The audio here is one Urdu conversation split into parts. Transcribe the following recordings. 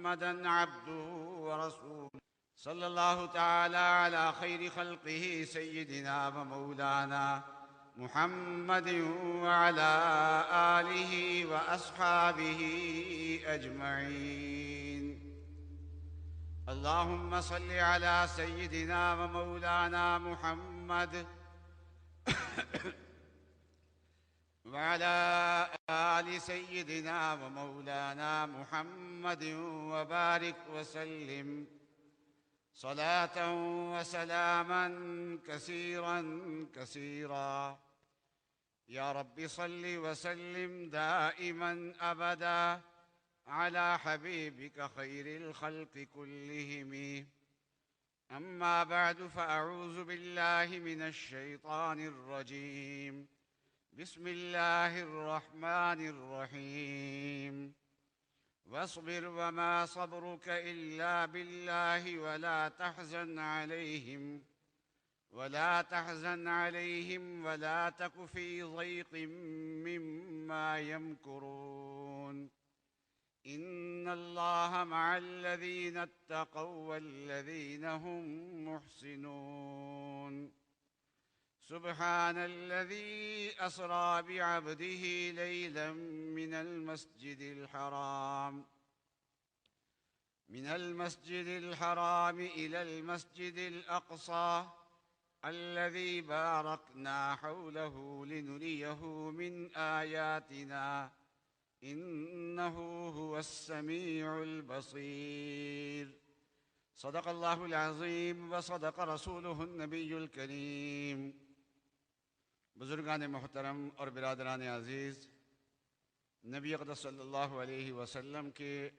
محمدا عبده ورسوله صلى الله تعالى على خير خلقه سيدنا ومولانا محمد وعلى آله وأصحابه أجمعين. اللهم صل على سيدنا ومولانا محمد وعلى آل سيدنا ومولانا محمد وبارك وسلم صلاة وسلاما كثيرا كثيرا. يا رب صل وسلم دائما أبدا على حبيبك خير الخلق كلهم. أما بعد، فأعوذ بالله من الشيطان الرجيم. بسم الله الرحمن الرحيم. واصبر وما صبرك إلا بالله ولا تحزن عليهم ولا تك في ضيق مما يمكرون. إن الله مع الذين اتقوا والذين هم محسنون. سبحان الذي أسرى بعبده ليلا من المسجد الحرام إلى المسجد الأقصى الذي باركنا حوله لنريه من آياتنا إنه هو السميع البصير. صدق الله العظيم وصدق رسوله النبي الكريم. بزرگان محترم اور برادران عزیز، نبی اقدس صلی اللہ علیہ وسلم کے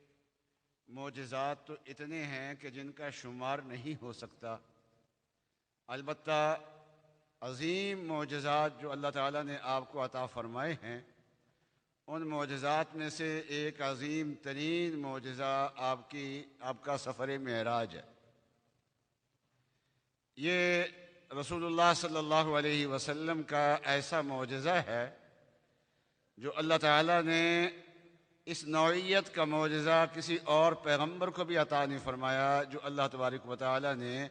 معجزات تو اتنے ہیں کہ جن کا شمار نہیں ہو سکتا۔ البتہ عظیم معجزات جو اللہ تعالیٰ نے آپ کو عطا فرمائے ہیں، ان معجزات میں سے ایک عظیم ترین معجزہ آپ کا سفر معراج ہے۔ یہ رسول اللہ صلی اللہ علیہ وسلم کا ایسا معجزہ ہے جو اللہ تعالیٰ نے اس نوعیت کا معجزہ کسی اور پیغمبر کو بھی عطا نہیں فرمایا، جو اللہ تبارک و تعالیٰ نے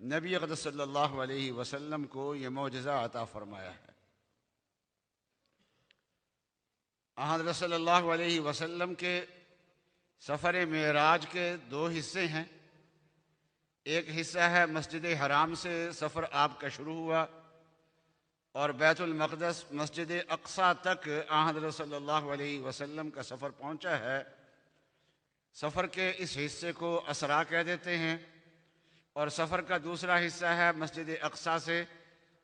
نبی اقدس صلی اللہ علیہ وسلم کو یہ معجزہ عطا فرمایا ہے۔ حضرت صلی اللہ علیہ وسلم کے سفر معراج کے دو حصے ہیں۔ ایک حصہ ہے مسجد حرام سے سفر آپ کا شروع ہوا اور بیت المقدس مسجد اقصیٰ تک حضرت صلی اللہ علیہ وسلم کا سفر پہنچا ہے۔ سفر کے اس حصے کو اسرا کہہ دیتے ہیں، اور سفر کا دوسرا حصہ ہے مسجد اقصیٰ سے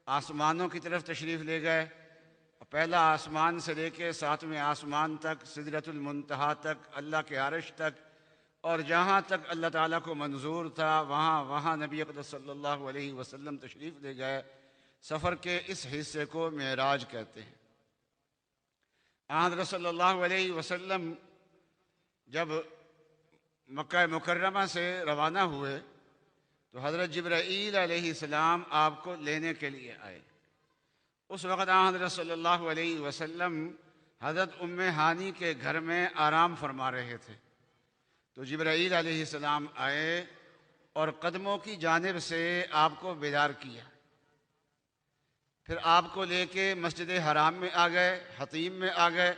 آسمانوں کی طرف تشریف لے گئے۔ پہلا آسمان سے لے کے ساتویں آسمان تک، سدرۃ المنتہا تک، اللہ کے عرش تک، اور جہاں تک اللہ تعالیٰ کو منظور تھا وہاں نبی اقدس صلی اللہ علیہ وسلم تشریف لے گئے۔ سفر کے اس حصے کو معراج کہتے ہیں۔ حضرت صلی اللہ علیہ وسلم جب مکہ مکرمہ سے روانہ ہوئے تو حضرت جبرائیل علیہ السلام آپ کو لینے کے لیے آئے۔ اس وقت حضرت صلی اللہ علیہ وسلم حضرت ام ہانی کے گھر میں آرام فرما رہے تھے، تو جبرائیل علیہ السلام آئے اور قدموں کی جانب سے آپ کو بیدار کیا۔ پھر آپ کو لے کے مسجد حرام میں آ گئے، حطیم میں آ گئے،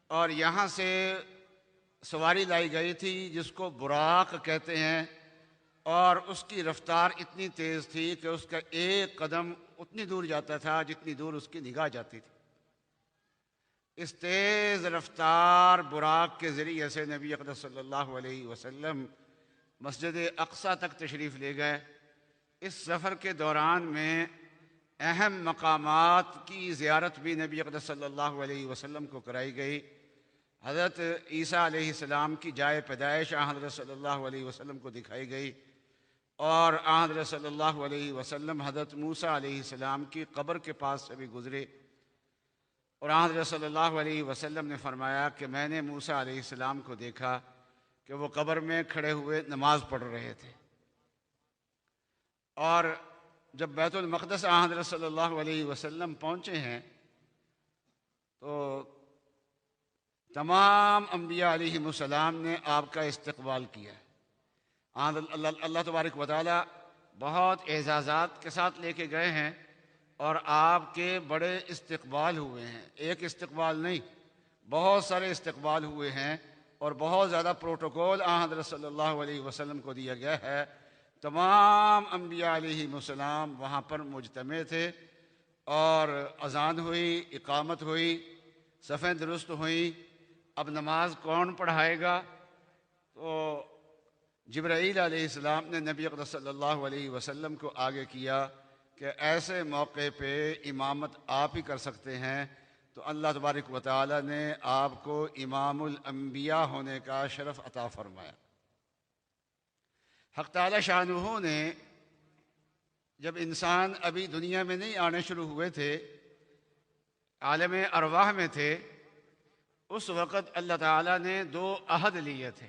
اور یہاں سے سواری لائی گئی تھی جس کو براق کہتے ہیں، اور اس کی رفتار اتنی تیز تھی کہ اس کا ایک قدم اتنی دور جاتا تھا جتنی دور اس کی نگاہ جاتی تھی۔ اس تیز رفتار براق کے ذریعے سے نبی اقدس صلی اللہ علیہ وسلم مسجد اقصیٰ تک تشریف لے گئے۔ اس سفر کے دوران میں اہم مقامات کی زیارت بھی نبی اقدس صلی اللہ علیہ وسلم کو کرائی گئی۔ حضرت عیسیٰ علیہ السلام کی جائے پیدائش حضرت صلی اللہ علیہ وسلم کو دکھائی گئی، اور حضرت صلی اللہ علیہ وسلم حضرت موسیٰ علیہ السلام کی قبر کے پاس سے بھی گزرے، اور حضرت صلی اللہ علیہ وسلم نے فرمایا کہ میں نے موسیٰ علیہ السلام کو دیکھا کہ وہ قبر میں کھڑے ہوئے نماز پڑھ رہے تھے۔ اور جب بیت المقدس حضرت صلی اللہ علیہ وسلم پہنچے ہیں تو تمام انبیاء علیہم السلام نے آپ کا استقبال کیا ہے۔ اللہ تبارک و تعالیٰ بہت اعزازات کے ساتھ لے کے گئے ہیں اور آپ کے بڑے استقبال ہوئے ہیں۔ ایک استقبال نہیں، بہت سارے استقبال ہوئے ہیں اور بہت زیادہ پروٹوکول حضرت صلی اللہ علیہ وسلم کو دیا گیا ہے۔ تمام انبیاء علیہم السلام وہاں پر مجتمع تھے اور اذان ہوئی، اقامت ہوئی، صفیں درست ہوئیں۔ اب نماز کون پڑھائے گا؟ تو جبرائیل علیہ السلام نے نبی اقدس صلی اللہ علیہ وسلم کو آگے کیا کہ ایسے موقع پہ امامت آپ ہی کر سکتے ہیں، تو اللہ تبارک و تعالی نے آپ کو امام الانبیاء ہونے کا شرف عطا فرمایا۔ حق تعالی شانہ نے جب انسان ابھی دنیا میں نہیں آنے شروع ہوئے تھے، عالم ارواح میں تھے، اس وقت اللہ تعالیٰ نے 2 عہد لیے تھے۔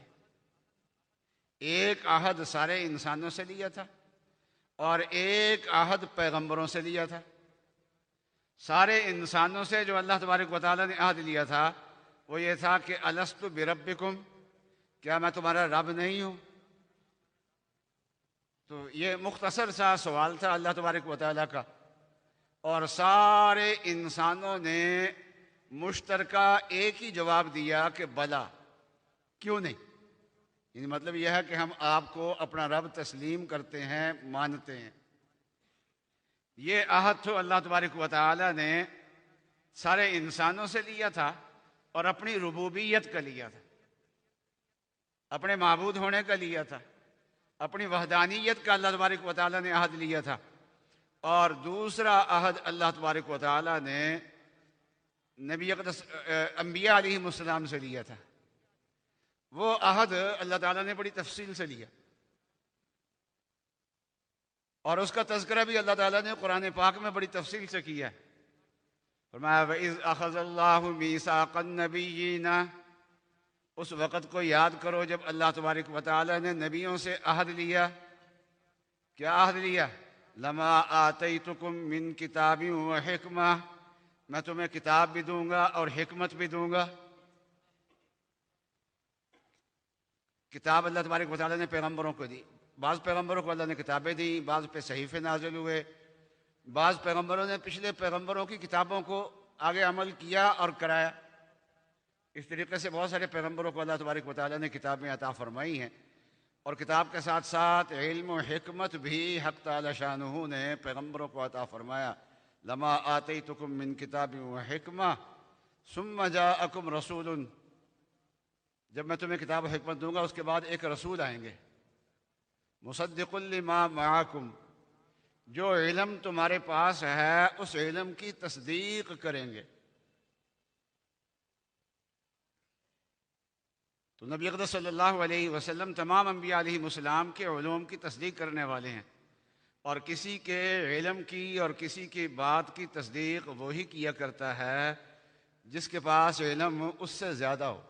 ایک عہد سارے انسانوں سے لیا تھا اور ایک عہد پیغمبروں سے لیا تھا۔ سارے انسانوں سے جو اللہ تبارک و تعالیٰ نے عہد لیا تھا وہ یہ تھا کہ الست بربکم، کیا میں تمہارا رب نہیں ہوں؟ تو یہ مختصر سا سوال تھا اللہ تبارک و تعالیٰ کا، اور سارے انسانوں نے مشترکہ ایک ہی جواب دیا کہ بلا، کیوں نہیں؟ یعنی مطلب یہ ہے کہ ہم آپ کو اپنا رب تسلیم کرتے ہیں، مانتے ہیں۔ یہ عہد تو اللہ تبارک و تعالی نے سارے انسانوں سے لیا تھا اور اپنی ربوبیت کا لیا تھا، اپنے معبود ہونے کا لیا تھا، اپنی وحدانیت کا اللہ تبارک و تعالی نے عہد لیا تھا۔ اور دوسرا عہد اللہ تبارک و تعالی نے نبی اقدس انبیاء علیہم السلام سے لیا تھا۔ وہ عہد اللہ تعالیٰ نے بڑی تفصیل سے لیا اور اس کا تذکرہ بھی اللہ تعالیٰ نے قرآن پاک میں بڑی تفصیل سے کیا ہے۔ فرمایا وَإِذْ أَخَذَ اللَّهُ مِيثَاقَ النَّبِيِّينَ، اس وقت کو یاد کرو جب اللہ تبارک و تعالیٰ نے نبیوں سے عہد لیا۔ کیا عہد لیا؟ لَمَا آتَيْتُكُم مِّن كِتَابٍ وَحِكْمَةٍ، میں تمہیں کتاب بھی دوں گا اور حکمت بھی دوں گا۔ کتاب اللہ تبارک و تعالیٰ نے پیغمبروں کو دی، بعض پیغمبروں کو اللہ نے کتابیں دیں، بعض پہ صحیفے نازل ہوئے، بعض پیغمبروں نے پچھلے پیغمبروں کی کتابوں کو آگے عمل کیا اور کرایا۔ اس طریقے سے بہت سارے پیغمبروں کو اللہ تبارک و تعالیٰ نے کتابیں عطا فرمائی ہیں، اور کتاب کے ساتھ ساتھ علم و حکمت بھی حق تعالی شانہ نے پیغمبروں کو عطا فرمایا۔ لما آتیتکم من کتاب و حکمہ ثم جاءکم رسول، جب میں تمہیں کتاب و حکمت دوں گا اس کے بعد ایک رسول آئیں گے، مصدق لما معاکم، جو علم تمہارے پاس ہے اس علم کی تصدیق کریں گے۔ تو نبی اقدس صلی اللہ علیہ وسلم تمام انبیاء علیہ السلام کے علوم کی تصدیق کرنے والے ہیں، اور کسی کے علم کی اور کسی کی بات کی تصدیق وہی کیا کرتا ہے جس کے پاس علم اس سے زیادہ ہو۔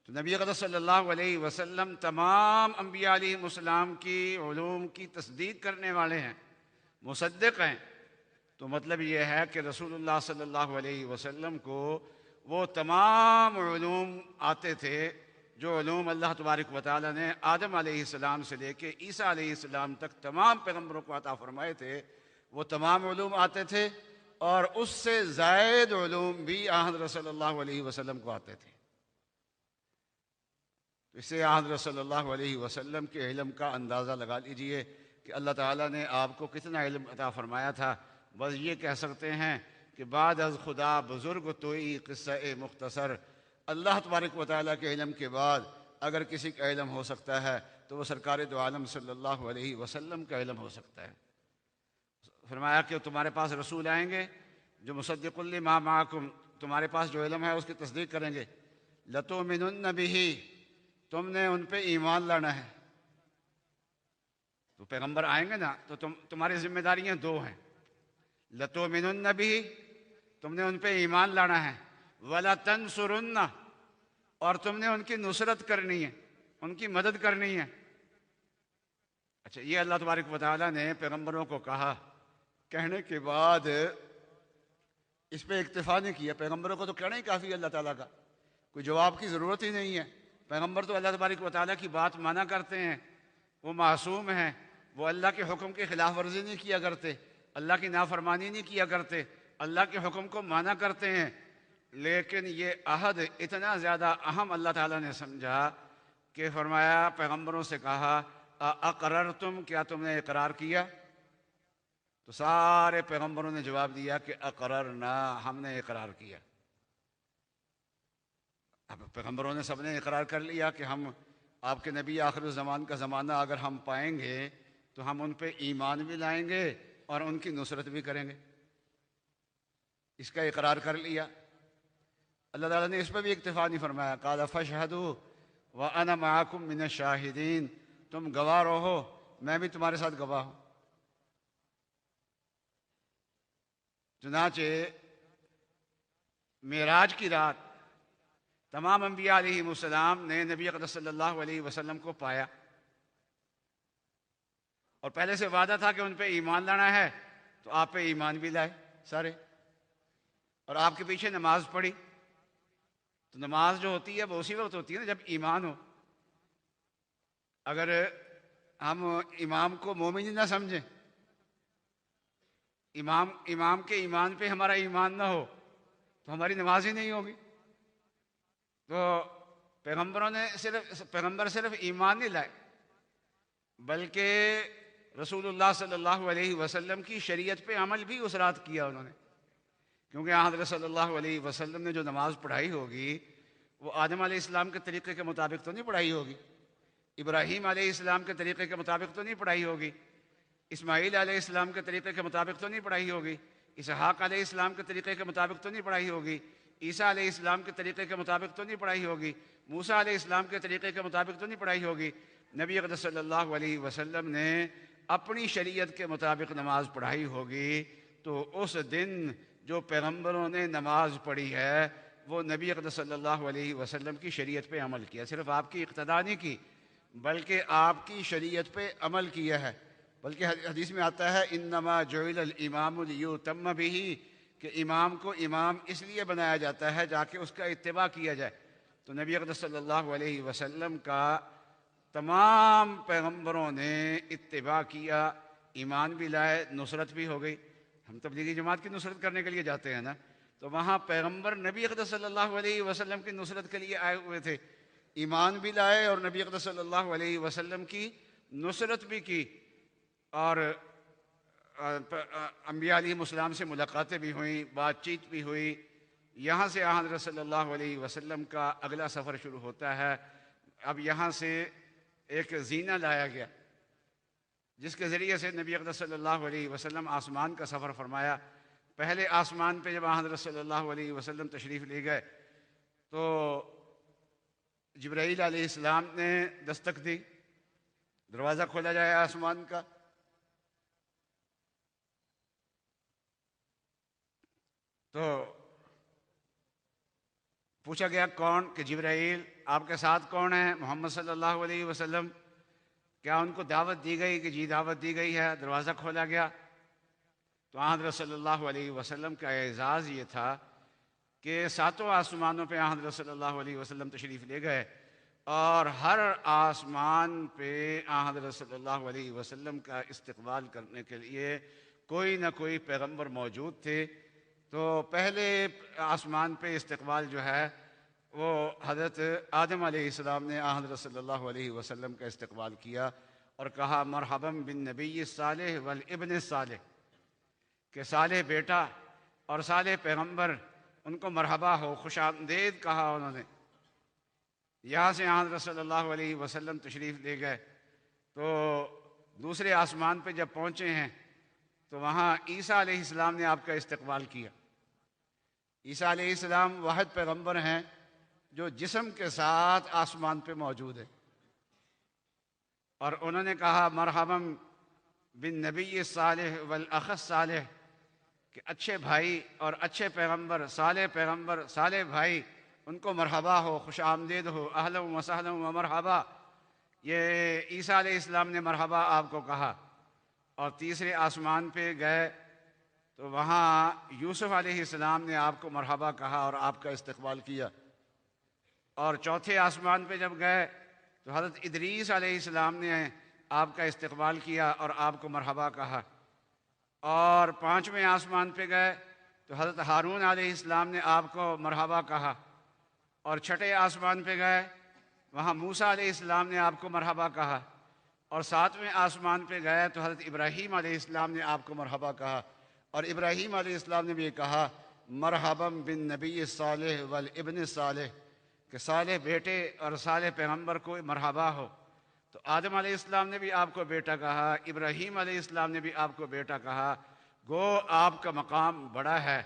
تو نبی اقدس صلی اللہ علیہ وسلم تمام انبیاء علیہ السلام کی علوم کی تصدیق کرنے والے ہیں، مصدق ہیں۔ تو مطلب یہ ہے کہ رسول اللہ صلی اللہ علیہ وسلم کو وہ تمام علوم آتے تھے جو علوم اللہ تبارک و تعالی نے آدم علیہ السلام سے لے کے عیسیٰ علیہ السلام تک تمام پیغمبروں کو عطا فرمائے تھے، وہ تمام علوم آتے تھے، اور اس سے زائد علوم بھی حضرت صلی اللہ علیہ وسلم کو آتے تھے۔ اس سے حضرت صلی اللہ علیہ وسلم کے علم کا اندازہ لگا لیجئے کہ اللہ تعالیٰ نے آپ کو کتنا علم عطا فرمایا تھا۔ بس یہ کہہ سکتے ہیں کہ بعد از خدا بزرگ توئی قصہ مختصر، اللہ تبارک و تعالیٰ کے علم کے بعد اگر کسی کا علم ہو سکتا ہے تو وہ سرکار دو عالم صلی اللہ علیہ وسلم کا علم ہو سکتا ہے۔ فرمایا کہ تمہارے پاس رسول آئیں گے جو مصدق لما معکم، تمہارے پاس جو علم ہے اس کی تصدیق کریں گے۔ لَتُؤْمِنُنَّ بِهِ، تم نے ان پہ ایمان لانا ہے۔ تو پیغمبر آئیں گے نا تو تمہاری ذمہ داریاں 2 ہیں۔ لَتُؤْمِنُنَّ بِهِ، تم نے ان پہ ایمان لانا ہے، وَلَتَنْصُرُنَّ، اور تم نے ان کی نصرت کرنی ہے، ان کی مدد کرنی ہے۔ اچھا، یہ اللہ تبارک و تعالیٰ نے پیغمبروں کو کہا، کہنے کے بعد اس پہ اکتفا نہیں کیا. پیغمبروں کو تو کہنا ہی کافی اللہ تعالیٰ کا، کوئی جواب کی ضرورت ہی نہیں ہے. پیغمبر تو اللہ تبارک و تعالیٰ کی بات مانا کرتے ہیں، وہ معصوم ہیں، وہ اللہ کے حکم کی خلاف ورزی نہیں کیا کرتے، اللہ کی نافرمانی نہیں کیا کرتے، اللہ کے حکم کو مانا کرتے ہیں. لیکن یہ عہد اتنا زیادہ اہم اللہ تعالیٰ نے سمجھا کہ فرمایا، پیغمبروں سے کہا اقررتم، کیا تم نے اقرار کیا؟ تو سارے پیغمبروں نے جواب دیا کہ اقررنا، ہم نے اقرار کیا. اب پیغمبروں نے سب نے اقرار کر لیا کہ ہم آپ کے نبی آخر الزمان کا زمانہ اگر ہم پائیں گے تو ہم ان پہ ایمان بھی لائیں گے اور ان کی نصرت بھی کریں گے. اس کا اقرار کر لیا. اللہ تعالیٰ نے اس پہ بھی اکتفا نہیں فرمایا. قال فاشہدوا وانا معکم من الشاہدین، تم گواہ رہو، میں بھی تمہارے ساتھ گواہ ہوں. چنانچہ معراج کی رات تمام انبیاء علیہم السلام نے نبی اقدس صلی اللہ علیہ وسلم کو پایا، اور پہلے سے وعدہ تھا کہ ان پہ ایمان لانا ہے، تو آپ پہ ایمان بھی لائے سارے، اور آپ کے پیچھے نماز پڑھی. تو نماز جو ہوتی ہے وہ اسی وقت ہوتی ہے نا جب ایمان ہو. اگر ہم امام کو مومن ہی نہ سمجھیں، امام کے ایمان پہ ہمارا ایمان نہ ہو، تو ہماری نماز ہی نہیں ہوگی. تو پیغمبر صرف ایمان نہیں لائے، بلکہ رسول اللہ صلی اللہ علیہ وسلم کی شریعت پہ عمل بھی اس رات کیا انہوں نے. کیونکہ حضرت صلی اللہ علیہ وسلم نے جو نماز پڑھائی ہوگی وہ آدم علیہ السلام کے طریقے کے مطابق تو نہیں پڑھائی ہوگی، ابراہیم علیہ السلام کے طریقے کے مطابق تو نہیں پڑھائی ہوگی، اسماعیل علیہ السلام کے طریقے کے مطابق تو نہیں پڑھائی ہوگی، اسحاق علیہ السلام کے طریقے کے مطابق تو نہیں پڑھائی ہوگی، عیسیٰ علیہ السلام کے طریقے کے مطابق تو نہیں پڑھائی ہوگی، موسیٰ علیہ السلام کے طریقے کے مطابق تو نہیں پڑھائی ہوگی. نبی اقدس صلی اللہ علیہ وسلم نے اپنی شریعت کے مطابق نماز پڑھائی ہوگی. تو اس دن جو پیغمبروں نے نماز پڑھی ہے وہ نبی اقدس صلی اللہ علیہ وسلم کی شریعت پہ عمل کیا. صرف آپ کی اقتداء نہیں کی بلکہ آپ کی شریعت پہ عمل کیا ہے. بلکہ حدیث میں آتا ہے انما جعل الامام لیؤتم بہ، کہ امام کو امام اس لیے بنایا جاتا ہے تاکہ اس کا اتباع کیا جائے. تو نبی اقدس صلی اللہ علیہ وسلم کا تمام پیغمبروں نے اتباع کیا، ایمان بھی لائے، نصرت بھی ہو گئی. ہم تبلیغی جماعت کی نصرت کرنے کے لیے جاتے ہیں نا، تو وہاں پیغمبر نبی اقدس صلی اللہ علیہ وسلم کی نصرت کے لیے آئے ہوئے تھے، ایمان بھی لائے اور نبی اقدس صلی اللہ علیہ وسلم کی نصرت بھی کی. اور انبیاء علیہ السلام سے ملاقاتیں بھی ہوئیں، بات چیت بھی ہوئی. یہاں سے حضرت صلی اللہ علیہ وسلم کا اگلا سفر شروع ہوتا ہے. اب یہاں سے ایک زینہ لایا گیا جس کے ذریعے سے نبی اقدس صلی اللہ علیہ وسلم آسمان کا سفر فرمایا. پہلے آسمان پہ جب حضرت صلی اللہ علیہ وسلم تشریف لے گئے تو جبرائیل علیہ السلام نے دستک دی، دروازہ کھولا جائے آسمان کا. تو پوچھا گیا کون؟ کہ جبرائیل. آپ کے ساتھ کون ہے؟ محمد صلی اللہ علیہ وسلم. کیا ان کو دعوت دی گئی؟ کہ جی دعوت دی گئی ہے. دروازہ کھولا گیا تو حضرت صلی اللہ علیہ وسلم کا اعزاز یہ تھا کہ ساتوں آسمانوں پہ حضرت صلی اللہ علیہ وسلم تشریف لے گئے، اور ہر آسمان پہ حضرت صلی اللہ علیہ وسلم کا استقبال کرنے کے لیے کوئی نہ کوئی پیغمبر موجود تھے. تو پہلے آسمان پہ استقبال جو ہے وہ حضرت آدم علیہ السلام نے حضرت صلی اللہ علیہ وسلم کا استقبال کیا اور کہا مرحبا بالنبی الصالح والابن الصالح، کہ صالح بیٹا اور صالح پیغمبر، ان کو مرحبا ہو، خوش آمدید کہا انہوں نے. یہاں سے حضرت صلی اللہ علیہ وسلم تشریف لے گئے. تو دوسرے آسمان پہ جب پہنچے ہیں تو وہاں عیسیٰ علیہ السلام نے آپ کا استقبال کیا. عیسیٰ علیہ السلام واحد پیغمبر ہیں جو جسم کے ساتھ آسمان پہ موجود ہے، اور انہوں نے کہا مرحبا بالنبی الصالح والاخ الصالح، کہ اچھے بھائی اور اچھے پیغمبر، پیغمبر صالح بھائی، ان کو مرحبا ہو، خوش آمدید ہو، اہلا و سہلا و مرحبا. یہ عیسیٰ علیہ السلام نے مرحبا آپ کو کہا. اور تیسرے آسمان پہ گئے تو وہاں یوسف علیہ السلام نے آپ کو مرحبا کہا اور آپ کا استقبال کیا، اور چوتھے آسمان پہ جب گئے تو حضرت ادریس علیہ السلام نے آپ کا استقبال کیا اور آپ کو مرحبا کہا، اور پانچویں آسمان پہ گئے تو حضرت ہارون علیہ السلام نے آپ کو مرحبا کہا، اور چھٹے آسمان پہ گئے وہاں موسیٰ علیہ السلام نے آپ کو مرحبا کہا، اور ساتویں آسمان پہ گئے تو حضرت ابراہیم علیہ السلام نے آپ کو مرحبا کہا، اور ابراہیم علیہ السلام نے بھی یہ کہا مرحبا بن نبی صالح والابن صالح، کہ صالح بیٹے اور صالح پیغمبر کو مرحبا ہو۔ تو آدم علیہ السلام نے بھی آپ کو بیٹا کہا، ابراہیم علیہ السلام نے بھی آپ کو بیٹا کہا، گو آپ کا مقام بڑا ہے،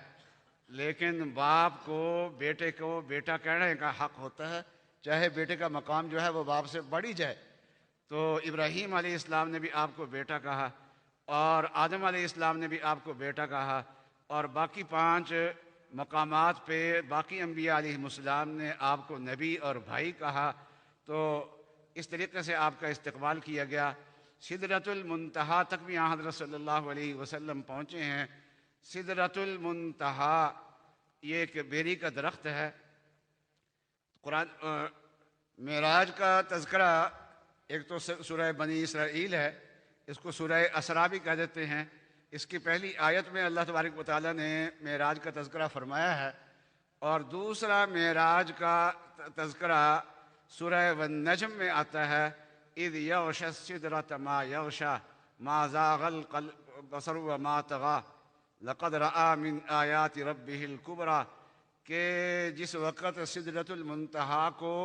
لیکن باپ کو بیٹے کو بیٹا کہنے کا حق ہوتا ہے، چاہے بیٹے کا مقام جو ہے وہ باپ سے بڑھی جائے۔ تو ابراہیم علیہ السلام نے بھی آپ کو بیٹا کہا، اور آدم علیہ السلام نے بھی آپ کو بیٹا کہا، اور باقی 5 مقامات پہ باقی انبیاء علیہ السلام نے آپ کو نبی اور بھائی کہا۔ تو اس طریقے سے آپ کا استقبال کیا گیا۔ سدرۃ المنتہا تک بھی آن حضرت صلی اللہ علیہ وسلم پہنچے ہیں۔ سدرۃ المنتہا یہ ایک بیری کا درخت ہے۔ قرآن معراج کا تذکرہ ایک تو سورہ بنی اسرائیل ہے، اس کو سورہ اسراء بھی کہہ دیتے ہیں۔ اس کی پہلی آیت میں اللہ تبارک و تعالیٰ نے معراج کا تذکرہ فرمایا ہے، اور دوسرا معراج کا تذکرہ سورہ والنجم میں آتا ہے، اذ یغشی السدرۃ ما یغشی ما زاغ البصر وما طغی لقد رأى من آیات ربہ الکبریٰ، کہ جس وقت سدرۃ المنتہا کو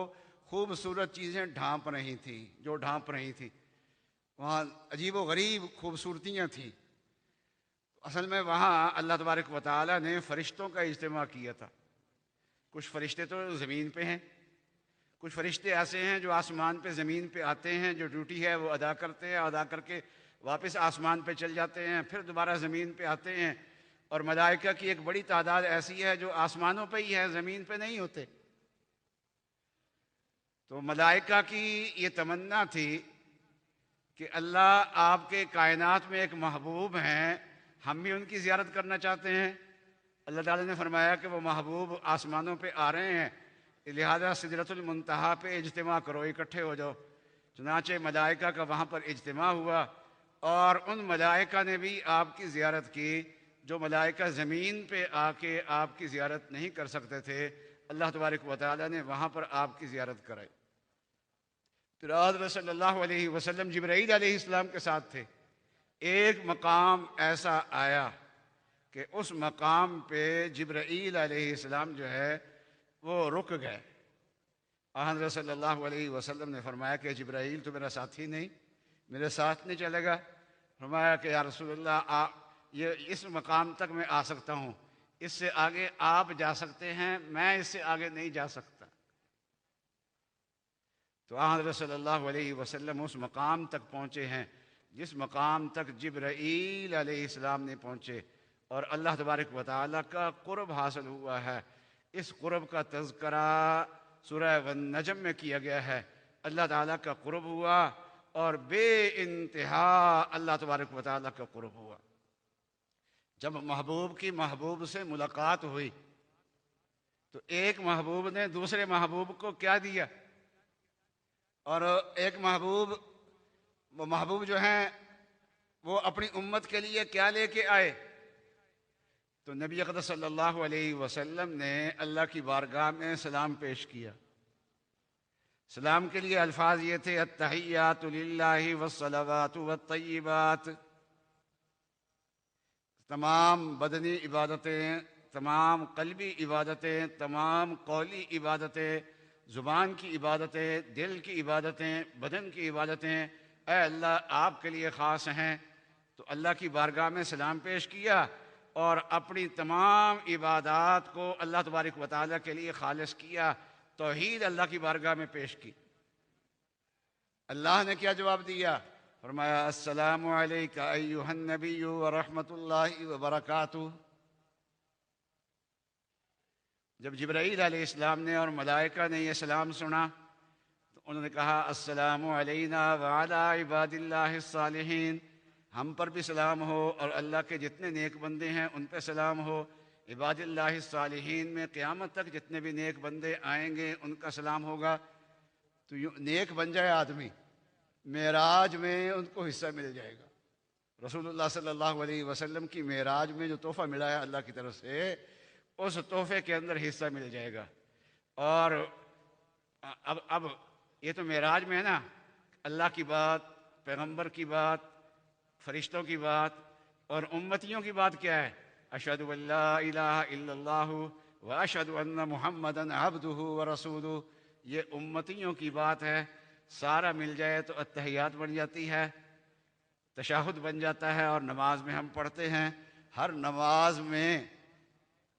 خوبصورت چیزیں ڈھانپ رہی تھیں، جو ڈھانپ رہی تھیں، وہاں عجیب و غریب خوبصورتیاں تھیں۔ اصل میں وہاں اللہ تبارک و تعالیٰ نے فرشتوں کا اجتماع کیا تھا۔ کچھ فرشتے تو زمین پہ ہیں، کچھ فرشتے ایسے ہیں جو آسمان پہ زمین پہ آتے ہیں، جو ڈیوٹی ہے وہ ادا کرتے ہیں، ادا کر کے واپس آسمان پہ چل جاتے ہیں، پھر دوبارہ زمین پہ آتے ہیں، اور ملائکہ کی ایک بڑی تعداد ایسی ہے جو آسمانوں پہ ہی ہے، زمین پہ نہیں ہوتے۔ تو ملائکہ کی یہ تمنا تھی کہ اللہ آپ کے کائنات میں ایک محبوب ہیں، ہم بھی ان کی زیارت کرنا چاہتے ہیں۔ اللہ تعالیٰ نے فرمایا کہ وہ محبوب آسمانوں پہ آ رہے ہیں، لہذا سدرۃ المنتہا پہ اجتماع کرو، اکٹھے ہو جاؤ۔ چنانچہ ملائکہ کا وہاں پر اجتماع ہوا، اور ان ملائکہ نے بھی آپ کی زیارت کی جو ملائکہ زمین پہ آ کے آپ کی زیارت نہیں کر سکتے تھے۔ اللہ تبارک و تعالیٰ نے وہاں پر آپ کی زیارت کرائی۔ پھر حضرت صلی اللہ علیہ وسلم جبرائیل علیہ السلام کے ساتھ تھے۔ ایک مقام ایسا آیا کہ اس مقام پہ جبرائیل علیہ السلام جو ہے وہ رک گئے۔ حضرت صلی اللہ علیہ وسلم نے فرمایا کہ جبرائیل تو میرا ساتھی نہیں، میرے ساتھ نہیں چلے گا۔ فرمایا کہ یا رسول اللہ یہ اس مقام تک میں آ سکتا ہوں، اس سے آگے آپ جا سکتے ہیں، میں اس سے آگے نہیں جا سکتا۔ تو حضرت صلی اللہ علیہ وسلم اس مقام تک پہنچے ہیں جس مقام تک جبرائیل علیہ السلام نے پہنچے، اور اللہ تبارک و تعالیٰ کا قرب حاصل ہوا ہے۔ اس قرب کا تذکرہ سورہ والنجم میں کیا گیا ہے۔ اللہ تعالیٰ کا قرب ہوا، اور بے انتہا اللہ تبارک و تعالیٰ کا قرب ہوا۔ جب محبوب کی محبوب سے ملاقات ہوئی تو ایک محبوب نے دوسرے محبوب کو کیا دیا، اور ایک محبوب جو ہیں وہ اپنی امت کے لیے کیا لے کے آئے؟ تو نبی اقدس صلی اللہ علیہ وسلم نے اللہ کی بارگاہ میں سلام پیش کیا۔ سلام کے لیے الفاظ یہ تھے، التحیات للہ والصلوات والطیبات۔ تمام بدنی عبادتیں، تمام قلبی عبادتیں، تمام قولی عبادتیں، زبان کی عبادتیں، دل کی عبادتیں، بدن کی عبادتیں اے اللہ آپ کے لیے خاص ہیں۔ تو اللہ کی بارگاہ میں سلام پیش کیا، اور اپنی تمام عبادات کو اللہ تبارک و تعالیٰ کے لیے خالص کیا، توحید اللہ کی بارگاہ میں پیش کی۔ اللہ نے کیا جواب دیا؟ فرمایا السلام علیک ایھا النبی ورحمۃ اللہ وبرکاتہ۔ جب جبرائیل علیہ السلام نے اور ملائکہ نے یہ سلام سنا تو انہوں نے کہا السلام علینا وعلی عباد اللہ الصالحین، ہم پر بھی سلام ہو اور اللہ کے جتنے نیک بندے ہیں ان پہ سلام ہو، عباد اللہ الصالحین میں قیامت تک جتنے بھی نیک بندے آئیں گے ان کا سلام ہوگا۔ تو نیک بن جائے آدمی، معراج میں ان کو حصہ مل جائے گا۔ رسول اللہ صلی اللہ علیہ وسلم کی معراج میں جو تحفہ ملا ہے اللہ کی طرف سے، اس تحفے کے اندر حصہ مل جائے گا۔ اور اب یہ تو معراج میں ہے نا، اللہ کی بات، پیغمبر کی بات، فرشتوں کی بات، اور امتیوں کی بات کیا ہے؟ اشہد ان لا الہ الا اللہ واشہد ان محمدا عبدہ ورسولہ، یہ امتیوں کی بات ہے۔ سارا مل جائے تو اتحیات بن جاتی ہے، تشہد بن جاتا ہے، اور نماز میں ہم پڑھتے ہیں، ہر نماز میں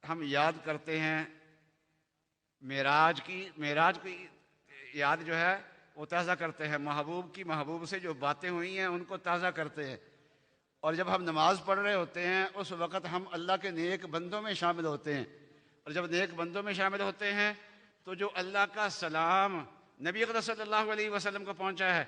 ہم یاد کرتے ہیں معراج کی یاد جو ہے وہ تازہ کرتے ہیں، محبوب سے جو باتیں ہوئی ہیں ان کو تازہ کرتے ہیں۔ اور جب ہم نماز پڑھ رہے ہوتے ہیں اس وقت ہم اللہ کے نیک بندوں میں شامل ہوتے ہیں، اور جب نیک بندوں میں شامل ہوتے ہیں تو جو اللہ کا سلام نبی اقدس صلی اللہ علیہ وسلم کو پہنچا ہے،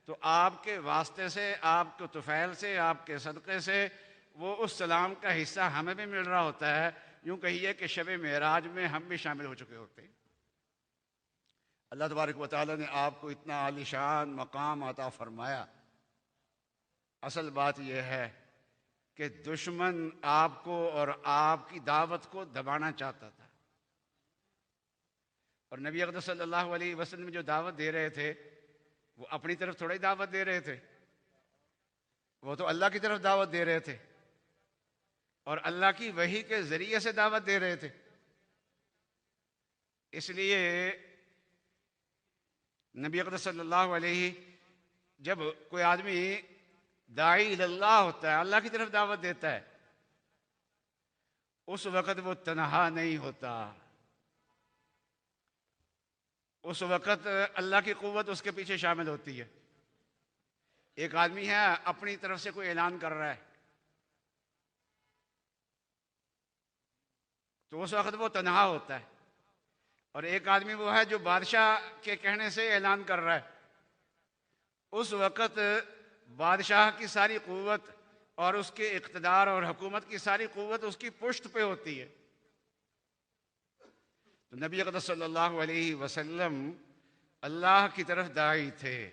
تو آپ کے واسطے سے، آپ کے طفیل سے، آپ کے صدقے سے وہ اس سلام کا حصہ ہمیں بھی مل رہا ہوتا ہے۔ یوں کہیے کہ شب معراج میں ہم بھی شامل ہو چکے ہوتے ہیں۔ اللہ تبارک و تعالیٰ نے آپ کو اتنا عالی شان مقام عطا فرمایا۔ اصل بات یہ ہے کہ دشمن آپ کو اور آپ کی دعوت کو دبانا چاہتا تھا، اور نبی اقدس صلی اللہ علیہ وسلم جو دعوت دے رہے تھے وہ اپنی طرف تھوڑی دعوت دے رہے تھے، وہ تو اللہ کی طرف دعوت دے رہے تھے، اور اللہ کی وحی کے ذریعے سے دعوت دے رہے تھے۔ اس لیے نبی اقدس صلی اللہ علیہ، جب کوئی آدمی داعی اللہ ہوتا ہے، اللہ کی طرف دعوت دیتا ہے، اس وقت وہ تنہا نہیں ہوتا، اس وقت اللہ کی قوت اس کے پیچھے شامل ہوتی ہے۔ ایک آدمی ہے اپنی طرف سے کوئی اعلان کر رہا ہے، تو اس وقت وہ تنہا ہوتا ہے، اور ایک آدمی وہ ہے جو بادشاہ کے کہنے سے اعلان کر رہا ہے، اس وقت بادشاہ کی ساری قوت اور اس کے اقتدار اور حکومت کی ساری قوت اس کی پشت پہ ہوتی ہے۔ تو نبی اقدس صلی اللہ علیہ وسلم اللہ کی طرف داعی تھے،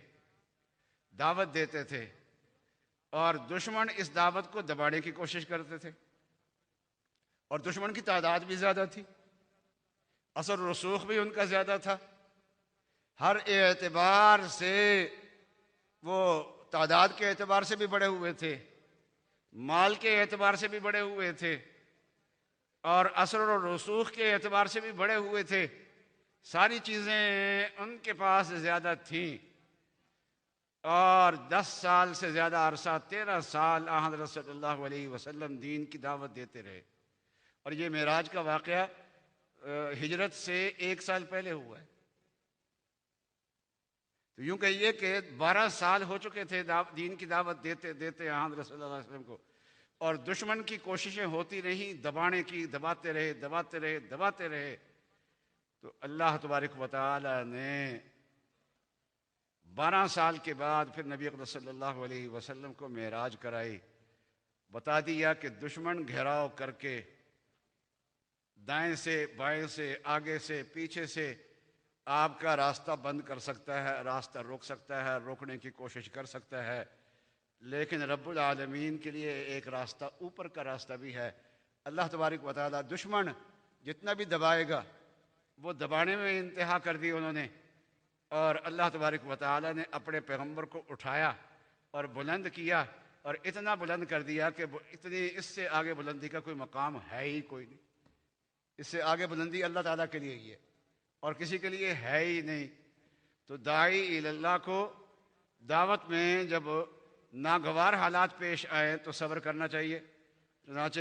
دعوت دیتے تھے، اور دشمن اس دعوت کو دبانے کی کوشش کرتے تھے، اور دشمن کی تعداد بھی زیادہ تھی، اثر و رسوخ بھی ان کا زیادہ تھا، ہر اعتبار سے وہ تعداد کے اعتبار سے بھی بڑے ہوئے تھے، مال کے اعتبار سے بھی بڑے ہوئے تھے، اور اثر و رسوخ کے اعتبار سے بھی بڑے ہوئے تھے۔ ساری چیزیں ان کے پاس زیادہ تھیں، اور 10 سال سے زیادہ عرصہ، 13 سال حضرت صلی اللہ علیہ وسلم دین کی دعوت دیتے رہے۔ اور یہ معراج کا واقعہ ہجرت سے 1 سال پہلے ہوا ہے، تو یوں کہیے کہ 12 سال ہو چکے تھے دین کی دعوت دیتے دیتے حضرت صلی اللہ علیہ وسلم کو، اور دشمن کی کوششیں ہوتی رہیں دبانے کی، دباتے رہے۔ تو اللہ تبارک و تعالی نے 12 سال کے بعد پھر نبی اقدس صلی اللہ علیہ وسلم کو معراج کرائی، بتا دیا کہ دشمن گھیراؤ کر کے دائیں سے، بائیں سے، آگے سے، پیچھے سے آپ کا راستہ بند کر سکتا ہے، راستہ روک سکتا ہے، روکنے کی کوشش کر سکتا ہے، لیکن رب العالمین کے لیے ایک راستہ اوپر کا راستہ بھی ہے۔ اللہ تبارک و تعالی دشمن جتنا بھی دبائے گا وہ دبانے میں انتہا کر دی انہوں نے، اور اللہ تبارک و تعالی نے اپنے پیغمبر کو اٹھایا اور بلند کیا، اور اتنا بلند کر دیا کہ اس سے آگے بلندی کا کوئی مقام ہے ہی کوئی نہیں۔ اس سے آگے بلندی اللہ تعالیٰ کے لیے ہی ہے اور کسی کے لیے ہے ہی نہیں۔ تو داعی اللہ کو دعوت میں جب ناگوار حالات پیش آئے تو صبر کرنا چاہیے۔ چنانچہ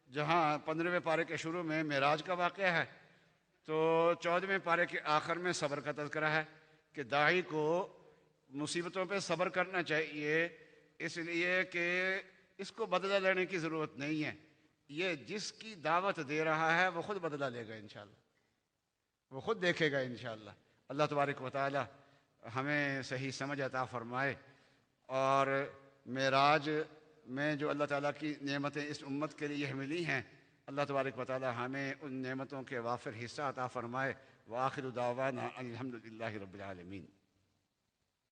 جہاں 15ویں پارے کے شروع میں معراج کا واقعہ ہے، تو 14ویں پارے کے آخر میں صبر کا تذکرہ ہے کہ داعی کو مصیبتوں پہ صبر کرنا چاہیے، اس لیے کہ اس کو بدلہ لینے کی ضرورت نہیں ہے۔ یہ جس کی دعوت دے رہا ہے وہ خود بدلہ لے گا انشاءاللہ، وہ خود دیکھے گا انشاءاللہ۔ اللہ تبارک و تعالی ہمیں صحیح سمجھ عطا فرمائے، اور معراج میں جو اللہ تعالیٰ کی نعمتیں اس امت کے لیے ملی ہیں، اللہ تبارک و تعالیٰ ہمیں ان نعمتوں کے وافر حصہ عطا فرمائے۔ وآخر دعوانا الحمد للہ رب العالمین۔